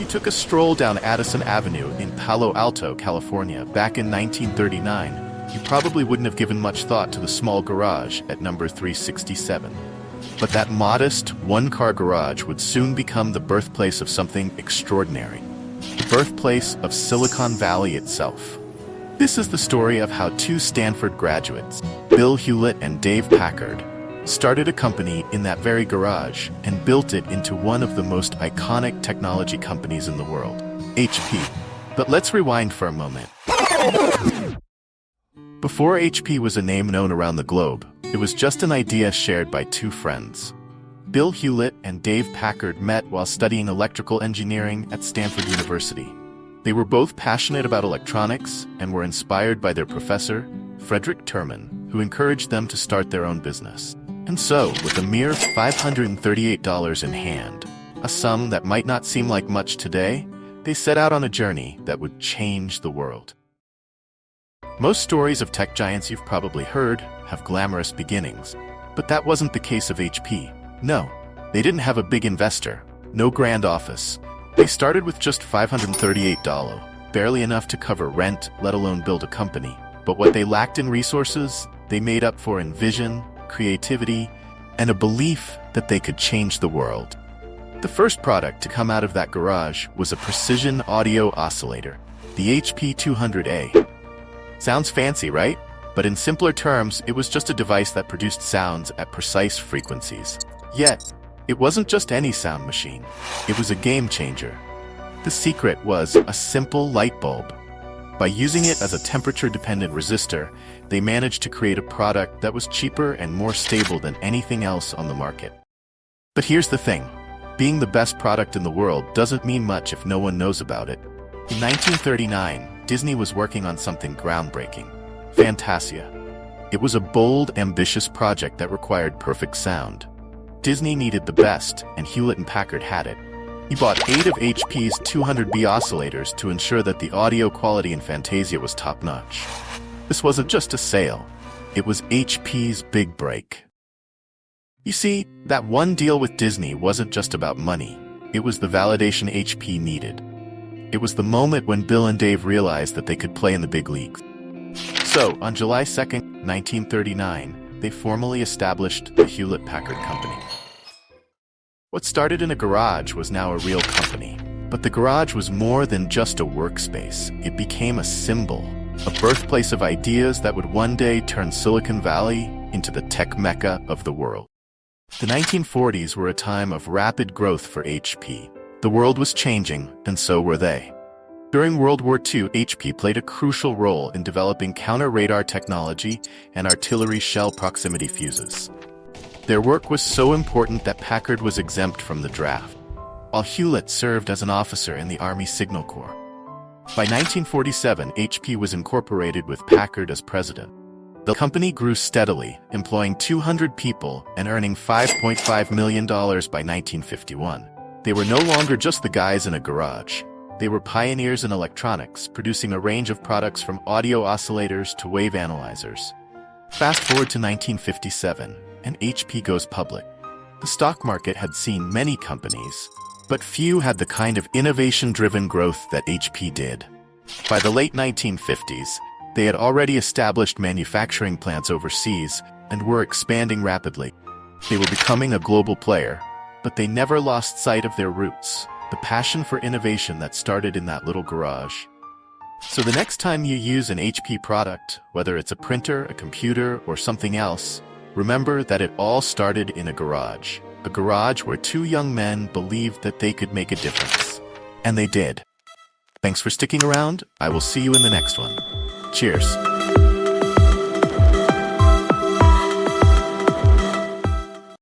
you took a stroll down Addison Avenue in Palo Alto, California, back in 1939, you probably wouldn't have given much thought to the small garage at number 367. But that modest, one-car garage would soon become the birthplace of something extraordinary. The birthplace of Silicon Valley itself. This is the story of how two Stanford graduates, Bill Hewlett and Dave Packard, started a company in that very garage and built it into one of the most iconic technology companies in the world, HP. But let's rewind for a moment. Before HP was a name known around the globe, it was just an idea shared by two friends. Bill Hewlett and Dave Packard met while studying electrical engineering at Stanford University. They were both passionate about electronics and were inspired by their professor, Frederick Terman, who encouraged them to start their own business. And so, with a mere $538 in hand, a sum that might not seem like much today, they set out on a journey that would change the world. Most stories of tech giants you've probably heard have glamorous beginnings, but that wasn't the case of HP. No, they didn't have a big investor, no grand office. They started with just $538, barely enough to cover rent, let alone build a company. But what they lacked in resources, they made up for in vision, creativity, and a belief that they could change the world. The first product to come out of that garage was a precision audio oscillator, the HP 200A. Sounds fancy, right? But in simpler terms, it was just a device that produced sounds at precise frequencies. Yet, it wasn't just any sound machine. It was a game changer. The secret was a simple light bulb. By using it as a temperature-dependent resistor, they managed to create a product that was cheaper and more stable than anything else on the market. But here's the thing. Being the best product in the world doesn't mean much if no one knows about it. In 1939, Disney was working on something groundbreaking, Fantasia. It was a bold, ambitious project that required perfect sound. Disney needed the best, and Hewlett and Packard had it. He bought 8 of HP's 200B oscillators to ensure that the audio quality in Fantasia was top-notch. This wasn't just a sale. It was HP's big break. You see, that one deal with Disney wasn't just about money. It was the validation HP needed. It was the moment when Bill and Dave realized that they could play in the big leagues. So, on July 2nd, 1939, they formally established the Hewlett-Packard Company. What started in a garage was now a real company. But the garage was more than just a workspace. It became a symbol, a birthplace of ideas that would one day turn Silicon Valley into the tech mecca of the world. The 1940s were a time of rapid growth for HP. The world was changing, and so were they. During World War II, HP played a crucial role in developing counter-radar technology and artillery shell proximity fuses. Their work was so important that Packard was exempt from the draft, while Hewlett served as an officer in the Army Signal Corps. By 1947, HP was incorporated with Packard as president. The company grew steadily, employing 200 people and earning $5.5 million by 1951. They were no longer just the guys in a garage. They were pioneers in electronics, producing a range of products from audio oscillators to wave analyzers. Fast forward to 1957, and HP goes public. The stock market had seen many companies, but few had the kind of innovation-driven growth that HP did. By the late 1950s, they had already established manufacturing plants overseas and were expanding rapidly. They were becoming a global player, but they never lost sight of their roots, the passion for innovation that started in that little garage. So the next time you use an HP product, whether it's a printer, a computer, or something else, remember that it all started in a garage where two young men believed that they could make a difference. And they did. Thanks for sticking around. I will see you in the next one. Cheers.